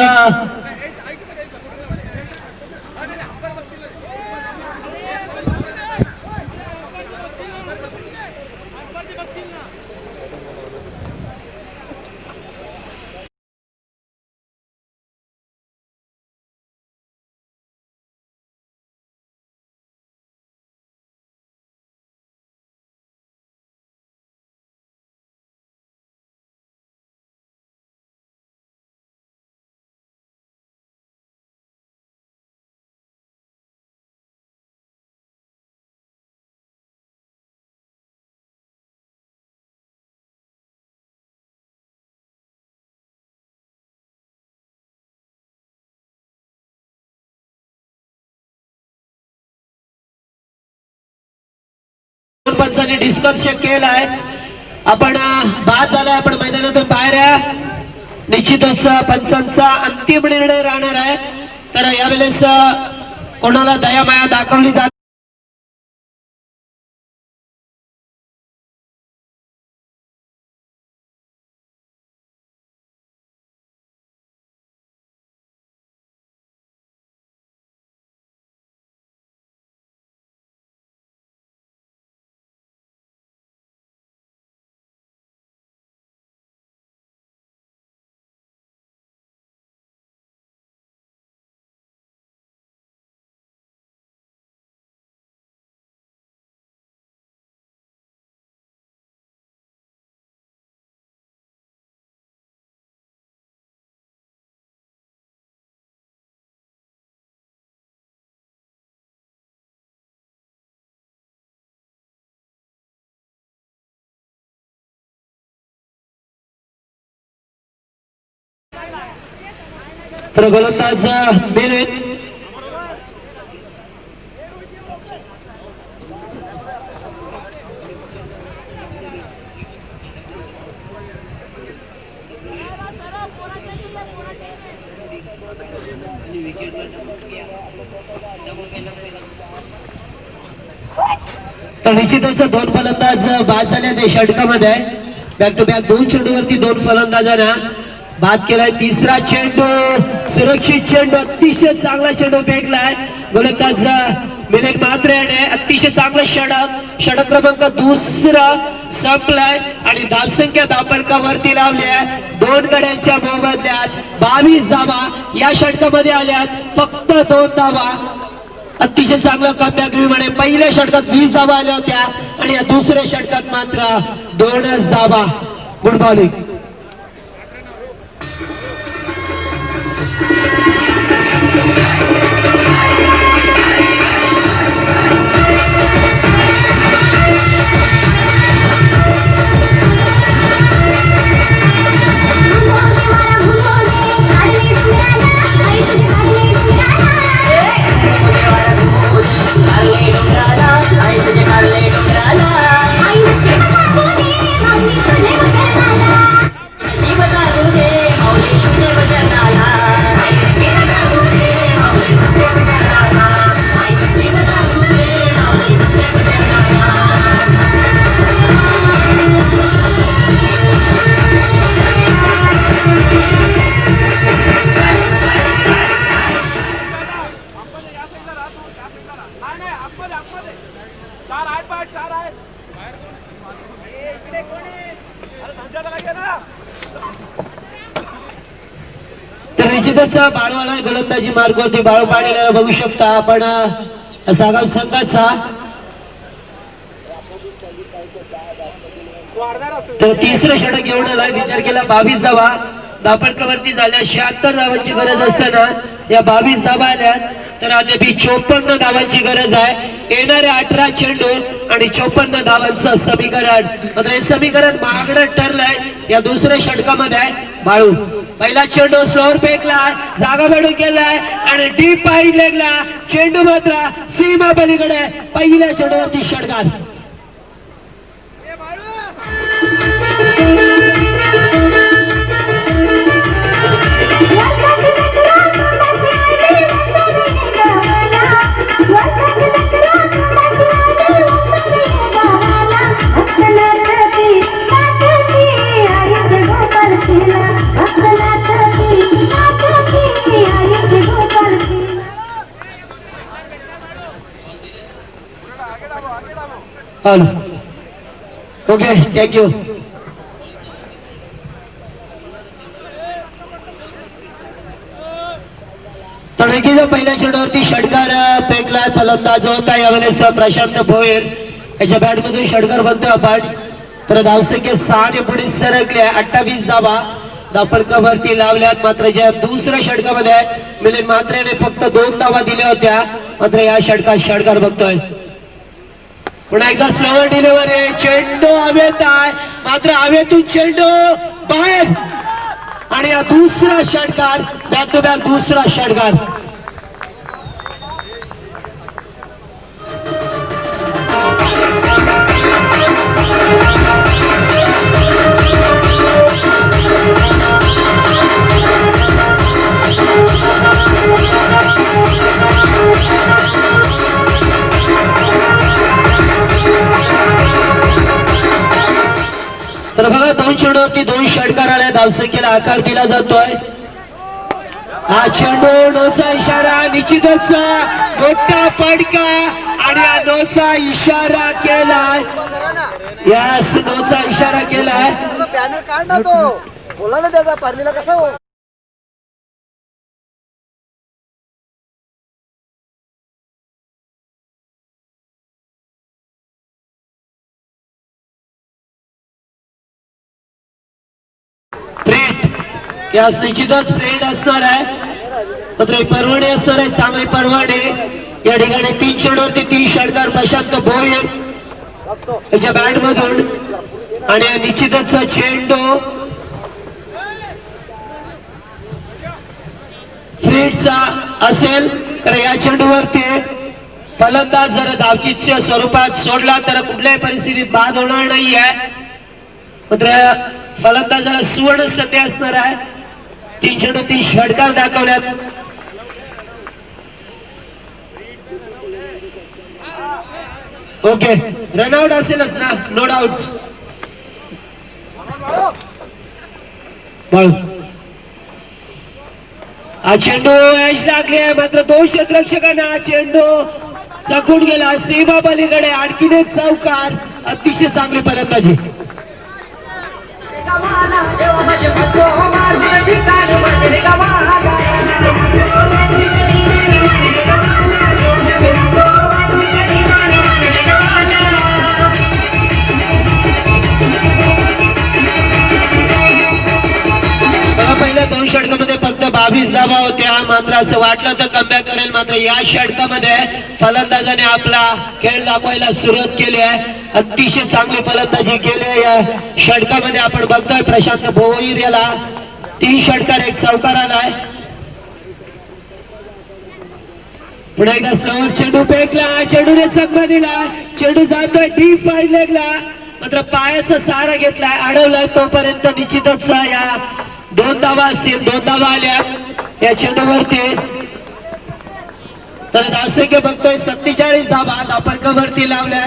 पंचांनी डिस्कस केलाय. आपण बाद झालाय, आपण मैदानातून बाहेर आहे. निश्चितच पंचांचा अंतिम निर्णय राहणार आहे. तर यावेळेस कोणाला दयामाया दाखवली जात तर गोलंदाज मिलिंद तर निश्चितच दोन फलंदाज बाद झाले षटकामध्ये. बॅक टू बॅक 2 चेंडूवरती 2 फलंदाजांना बाद केलाय. तिसरा चेंडू सुरक्षित चेंडू, अतिशय चांगला चेंडू फेकलाय. गोलंदाज मिलिंद म्हात्रे याने अतिशय चांगलं षटक क्रमांक 2 संपलाय आणि धावसंख्या धापडकावरती लावली आहे. 2 गड्यांच्या मोबदल्यात 22 धावा या षटकामध्ये आल्यात. फक्त 2 धावा. अतिशय चांगला कमबॅक म्हणे. पहिल्या षटकात 20 धावा आल्या होत्या आणि या दुसऱ्या षटकात मात्र 2च धावा. Good bowling. तर निश्चितच बाळवाला गोलंदाजी मार्गावरती बाळू पाडलेला बघू शकता आपण. सागाव संघाचा तर तिसरं षटक घेऊन आलाय. विचार केला 22 धावा धापडकावरती झाल्या 76 धावांची गरज असताना या 22 धावा आल्यात, तर अद्याप 54 धावांची गरज आहे. येणारे 18 चेंडू आणि 54 धावांचं समीकरण. मात्र हे समीकरण महागडं ठरलंय या दुसऱ्या षटकामध्ये. बाळू पहिला चेंडू स्लोअर फेकला, जागा मिळून गेलाय आणि डीप पाईन लेगला. चेंडू मात्र सीमा पलीकडे. पहिल्या चेंडूवरती षटकार. Okay, thank you. तडकीच्या पहिल्या चेंडूवरती षटकार फेकलाय. फलंदाज होता यावेळेस प्रशांत भोयर. याच्या बॅटमधून षटकार बनतोय आपण. तर धावसंख्या 6 ने पुढे सरकले. 28 धावा धापडकावरती लावल्यात. मात्र ज्या दुसऱ्या षटकामध्ये मिलिंद म्हात्रेने फक्त 2 धावा दिल्या होत्या. मात्र या षटकात षटकार बघतोय. पुन्हा एकदा स्लोवर डिलिव्हरी. चेंडू हवेत आहे, मात्र हवेतून चेंडू बाहेर. आणि हा दुसरा षटकार, बॅक टू बॅक दुसरा षटकार. तर बघा 2 चेंडूवरती 2 षटकार आल्या. धावसंख्येला आकार दिला जातोय. हा चेंडू नोचा इशारा, निश्चितच मोठा फटका. आणि हा नोचा इशारा केलाय. यास नोचा इशारा केलाय. बॅनर काढ ना, तो बोला ना त्याचा पारलेला कसा हो. यास निश्चितच फ्रेंड असणार आहे. मात्र परवडे असणार आहे, चांगले परवडे. या ठिकाणी 3 चेंडूवरती 3 षटकार प्रशांत भोयर याच्या बॅट मधून. आणि निश्चितच चेंडू फ्रेंडचा असेल. तर या चेंडूवरती फलंदाज जर धावचीच्या स्वरूपात सोडला तर कुठल्याही परिस्थितीत बाद होणार नाहीये. मात्र फलंदाजाला सुवर्ण संधी असणार आहे. 3 चेंडू 3 षटकार दाखवल्यात. ओके, रनआउट असेलच ना, नो डाऊट. हा चेंडू एज लागले, मात्र 2 क्षेत्ररक्षकांना हा चेंडू चकून गेला. सीमा पलीकडे आणखीन एक चौकार. अतिशय चांगली फलंदाजी. पहिल्या 2 षटकामध्ये फक्त 22 धावा होत्या. मात्र असं वाटलं तर कमबॅक करेल. मात्र या षटकामध्ये फलंदाजाने आपला खेळ दाखवायला सुरुवात केली आहे. अतिशय चांगली फलंदाजी केली या षटकामध्ये. आपण बघतोय प्रशांत भोईर याला 3 षटकार 1 चौकार आलाय. पुढे एकदा स्लोअर चेंडू फेकला. चेंडूने चकमा दिला. चेंडू जातोय डीप पाईन लेगला. मात्र पायाचा सहारा घेतलाय, अडवलाय. तोपर्यंत निश्चितच या 2 धावा असतील. 2 धावा आल्या या चेंडूवरती. तर धावसंख्या बघतोय 47 धावा धापडकावरती लावल्या.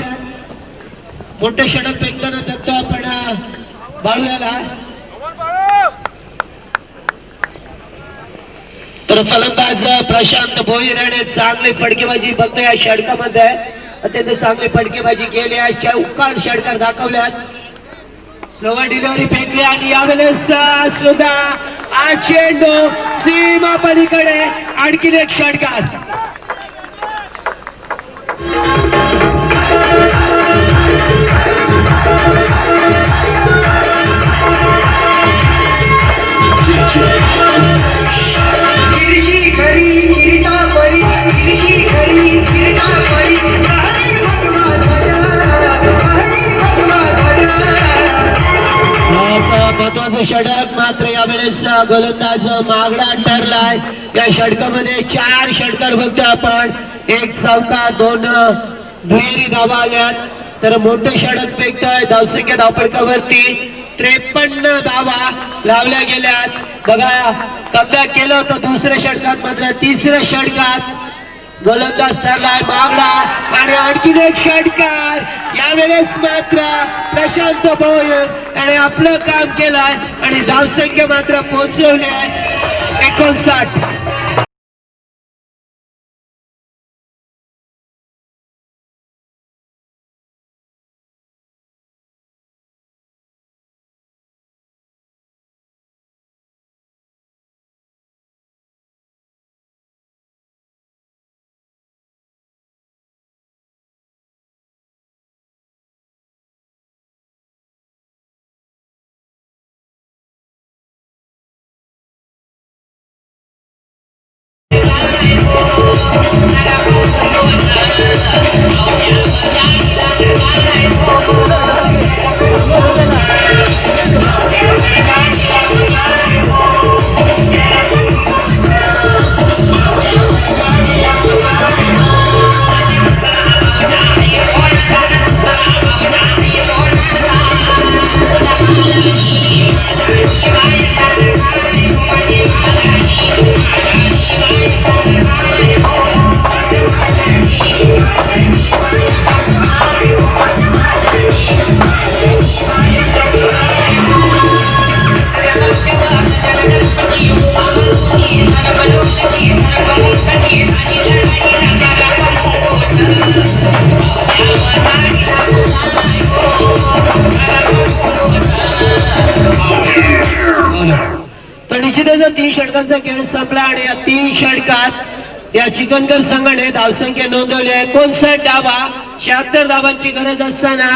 मोठे षटक फेकताना बघतो आपण बाळूयाला. तर फलंदाज प्रशांत भोईर याने चांगली फटकेबाजी बघतोय या षटकामध्ये. अत्यंत चांगली फटकेबाजी केली आहे. चौकार षटकार दाखवल्यात. स्लोवर डिलिव्हरी फेकली आणि यावेळेस सुद्धा हा चेंडू सीमा पलीकडे. आणखीन एक षटकार. क्रमांकाचं षटक मात्र यावेळेस गोलंदाज मागडा ठरलाय. या षटकामध्ये 4 षटकार बघतोय आपण. 1 चौका 2 दुहेरी धावा आल्यात. तर मोठे षटक फेकतोय. धावसंख्या धावपडकावरती 53 धावा लावल्या गेल्यात. बघा कमबॅक केलं होतं दुसऱ्या षटकात, मात्र तिसऱ्या षटकात गोलंदाज ठरलाय मागडा. आणि आणखीन एक षटकार. यावेळेस मात्र प्रशांत भोयर याने आपलं काम केलंय आणि धावसंख्या मात्र पोहोचवली आहे 59. तर निश्चितच 3 षटकांचा खेळ संपला आणि या 3 षटकात या चिकनकर संघाने धावसंख्या नोंदवली आहे 59 धावा. 76 धावांची गरज असताना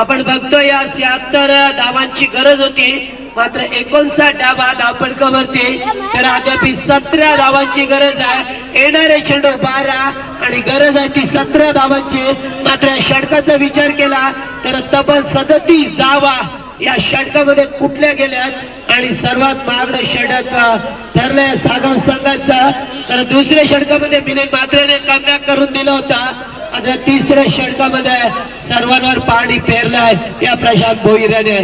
आपण बघतो या 76 धावांची गरज होती, मात्र 59 धावा धावपडकावरती. तर अद्याप 17 धावांची गरज आहे. येणारे चेंडू 12 आणि गरज आहे ती 17 धावांची. मात्र या षटकाचा विचार केला तर तब्बल 37 धावा या षटकामध्ये कुठल्या गेल्यात आणि सर्वात महागडं षटक ठरलंय सागाव संघाचा. तर दुसऱ्या षटकामध्ये विनय मात्रेने कमबॅक करून दिला होता. आता तिसऱ्या षटकामध्ये सर्वांवर पाणी फेरलंय या प्रशांत भोईर याने.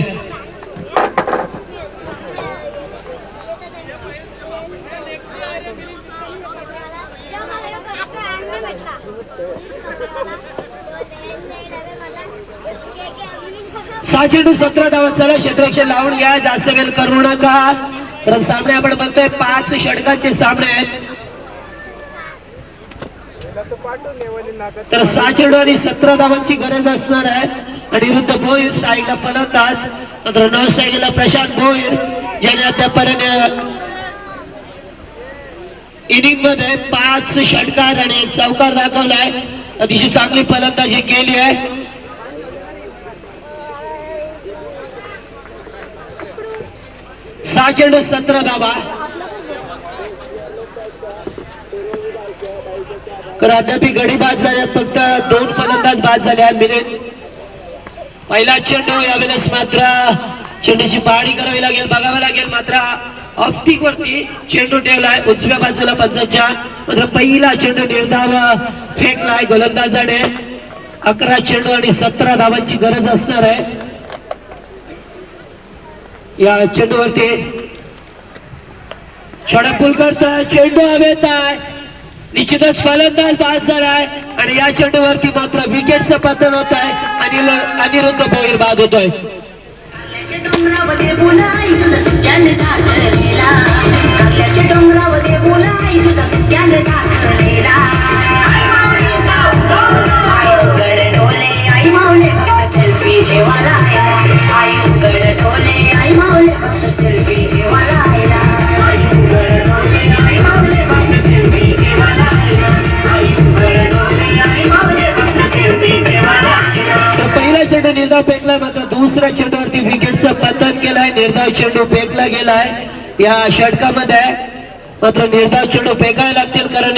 सहा चेंडू 17 धावा. चला क्षेत्ररक्षण लावून घ्या, जास्त वेळ करू नका. तर सामने आपण बघतोय 5 षटकांचे सामने आहेत. तर 6 चेंडू आणि 17 धावांची गरज असणार आहे. आणि विरुद्ध भोईर साईडला फलंदाज, मात्र 9 साईडला प्रशांत भोईर ज्याने आतापर्यंत इनिंग मध्ये 5 षटकार आणि चौकार दाखवलाय. अतिशय चांगली फलंदाजी केली आहे. 6 चेंडू 17 धावा. तर अद्याप गडी बाद झाल्यात, फक्त 2 फलंदाज बाद झाले. मिनिट पहिला चेंडू. यावेळेस मात्र चेंडूची पाहणी करावी लागेल, बघावं लागेल. मात्र ऑफस्टिक वरती चेंडू ठेवलाय उजव्या बाजूला पंचाच्या. मात्र पहिला चेंडू निर्धाव फेकलाय गोलंदाजाने. 11 चेंडू आणि 17 धावांची गरज असणार आहे या चेंडूवरती. षटकपूल करतोय, चेंडू हवेत आहे. निश्चितच फलंदाज बाद झालाय आणि या चेंडूवरती मात्र विकेटचं पतन होत आहे. अनिरुद्ध भोईर बाद होतोय. चेंडू निर्धाव फेकलाय, मात्र दुसऱ्या चेंडूवरती विकेटचं पतन केलंय. निर्धाव चेंडू फेकला गेलाय या षटकामध्ये. मात्र निर्धाव चेंडू फेकावे लागतील, कारण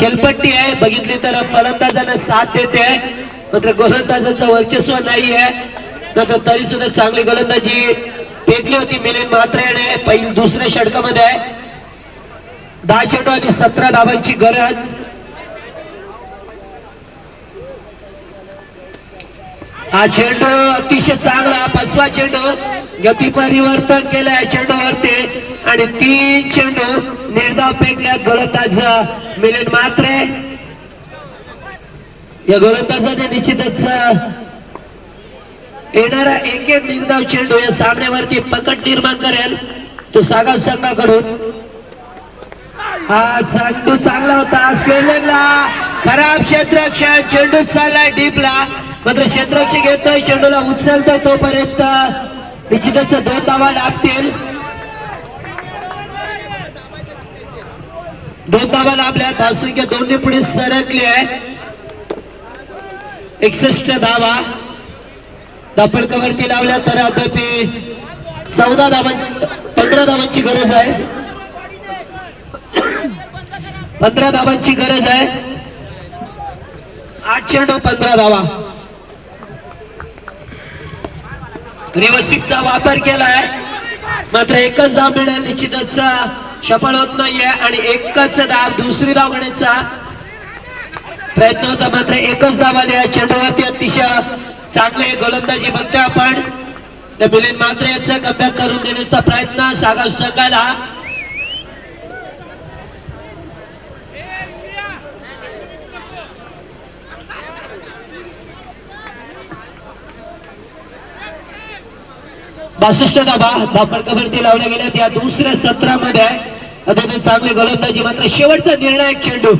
खेळपट्टी आहे. बघितली तर फलंदाजांना साथ देते आहे, मात्र गोलंदाजाचं वर्चस्व नाही आहे. मात्र तरी सुद्धा चांगली गोलंदाजी फेकली होती मिलिंद म्हात्रेने पहिल्या दुसऱ्या षटकामध्ये. 10 चेंडू आणि 17 धावांची गरज. हा चेंडू अतिशय चांगला 5वा चेंडू. गती परिवर्तन केलं या चेंडूवरती आणि 3 चेंडू निर्धाव फेकल्यात गोलंदाज मिलिंद म्हात्रे. या गोलंदाजाने निश्चितच येणारा एक निर्धाव चेंडू या सामन्यावरती पकड निर्माण करेल तो सागाव संघाकडून. हा चेंडू चांगला होता स्क्वेअरला. खराब क्षेत्ररक्षण. चेंडू चाललाय डीपला मात्र क्षेत्ररक्षक घेतोय चेंडूला उचलतोय तोपर्यंत निश्चितच 2 धावा लागतील. 2 धावा लाभल्या. धावसंख्या 2 ने पुढे सरकली आहे. 61 धावा धापडकावरती लावल्या तर अद्याप 15 धावांची गरज आहे. 15 धावांची गरज आहे. 8 चेंडू 15 धावा. रिव्हर्सिंगचा वापर केलाय मात्र एकच धाव मिळेल निश्चितच सफळ होत नाहीये आणि एकच धाव दुसरी धाव घेण्याचा प्रयत्न होता मात्र एकच धाव आली. या चेंडूवरती अतिशय चांगले गोलंदाजी बघतोय आपण. मिलिंद म्हात्रे याचा कमबॅक करून देण्याचा प्रयत्न सागाव संघाला. बासष्ट धावा धापडकावरती लावल्या गेल्या त्या दुसऱ्या सत्रामध्ये. अत्यंत चांगली गोलंदाजी मात्र शेवटचा निर्णायक चेंडू.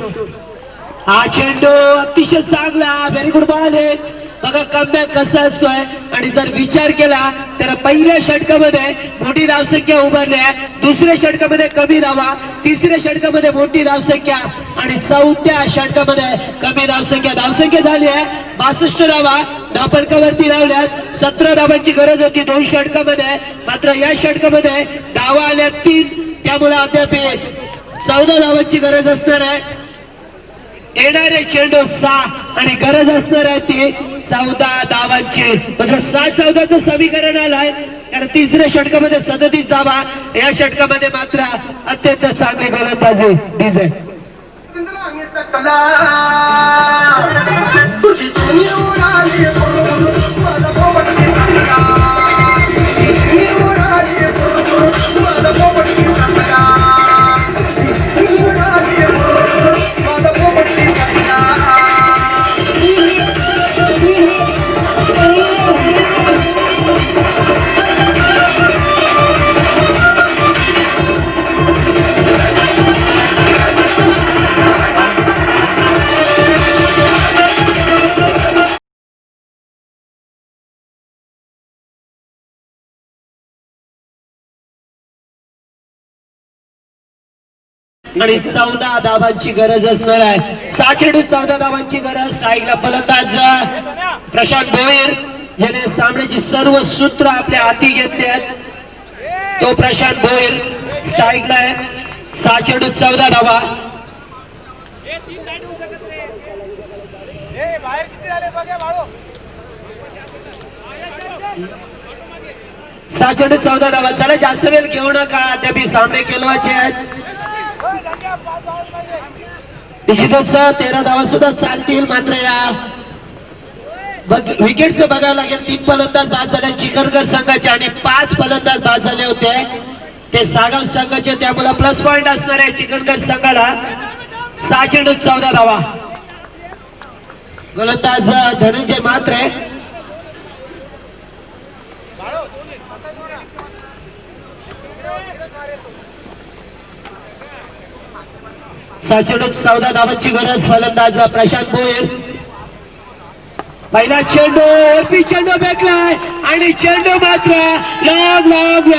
हा चेंडू अतिशय चांगला. व्हेरी गुड बॉल आहे. बघा कमबॅक कसा असतोय आणि जर विचार केला तर पहिल्या षटकामध्ये मोठी धावसंख्या उभारली आहे. दुसऱ्या षटकामध्ये कमी धावा. तिसऱ्या षटकामध्ये मोठी धावसंख्या आणि चौथ्या षटकामध्ये कमी धावसंख्या. धावसंख्या झाली आहे 62 धावा धापडकावरती लावल्यात. 17 धावांची गरज होती 2 षटकामध्ये मात्र या षटकामध्ये धावा आल्या 3 त्यामुळे अद्याप 14 धावांची गरज असणार आहे. येणारे चेंडू 6 आणि गरज असणार आहे ती 14 धावांची. म्हणजे 7-14चं समीकरण आलंय कारण तिसऱ्या षटकामध्ये 37 धावा. या षटकामध्ये मात्र अत्यंत चांगली गोलंदाजी दिसते. आणि 14 धावांची गरज असणार आहे. 6 चेंडू 14 धावांची गरज. स्ट्राईकला फलंदाज प्रशांत भोईर ज्याने सामन्याची सर्व सूत्र आपल्या हाती घेतले आहेत तो प्रशांत भोईर स्ट्राईकला आहे. 6 चेंडू 14 धावा. 6 चेंडू 14 धावा. चला जास्त वेळ घेऊ नका. अद्याप सामने केलवाचे आहेत. निश्चितच 13 धावा सुद्धा चालतील मात्र या विकेटचं बघायला लागेल. 3 फलंदाज बाद झाले चिखलकर संघाचे आणि 5 फलंदाज बाद झाले होते ते सागाव संघाचे त्यामुळे प्लस पॉइंट असणार आहे चिखलकर संघाला. 6 चेंडू 14 धावा. गोलंदाज धनंजय म्हात्रे. चेंडू 14 धावांची गरज. फलंदाज प्रशांत भोईर. पहिला चेंडू चेंडू फेकलाय आणि चेंडू मात्र लॉंग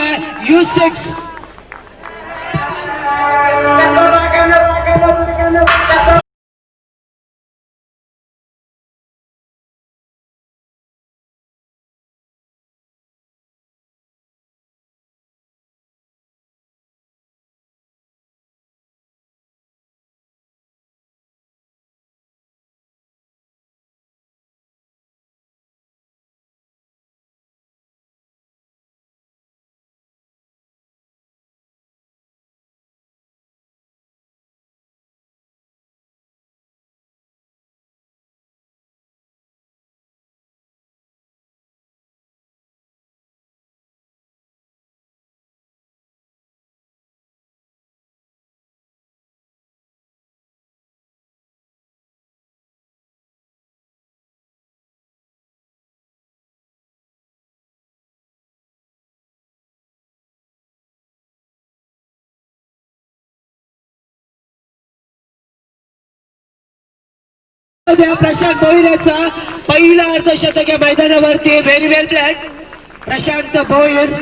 U6 प्रशांत भोईरचा पहिला अर्धशतक या मैदानावरती. व्हेरी वेल प्लॅन प्रशांत भोईर.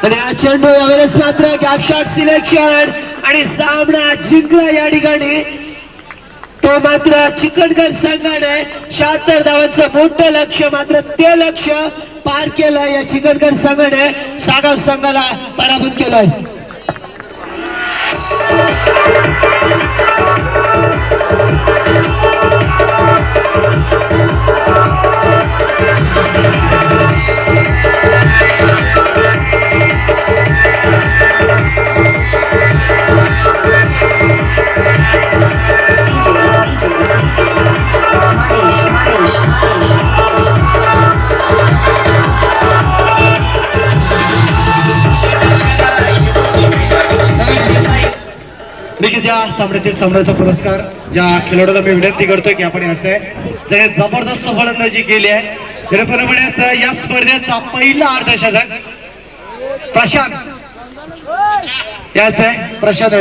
आणि हा चेंडू यावेळेस मात्र गॅप शॉट सिलेक्शन आणि सामना जिंकला या ठिकाणी. तो मात्र चिकणगड संघाने 76 धावांचं मोठं लक्ष, मात्र ते लक्ष पार केलं. या चिकणगड संघाने सागाव संघाला पराभूत केलंय. या सामन्यातील सामन्याचा पुरस्कार ज्या खेळाडूला मी विनंती करतोय की आपण याचं जे जबरदस्त फलंदाजी केली आहे त्याप्रमाणे या स्पर्धेचा पहिला अर्धशतक प्रशांत याच आहे. प्रशांत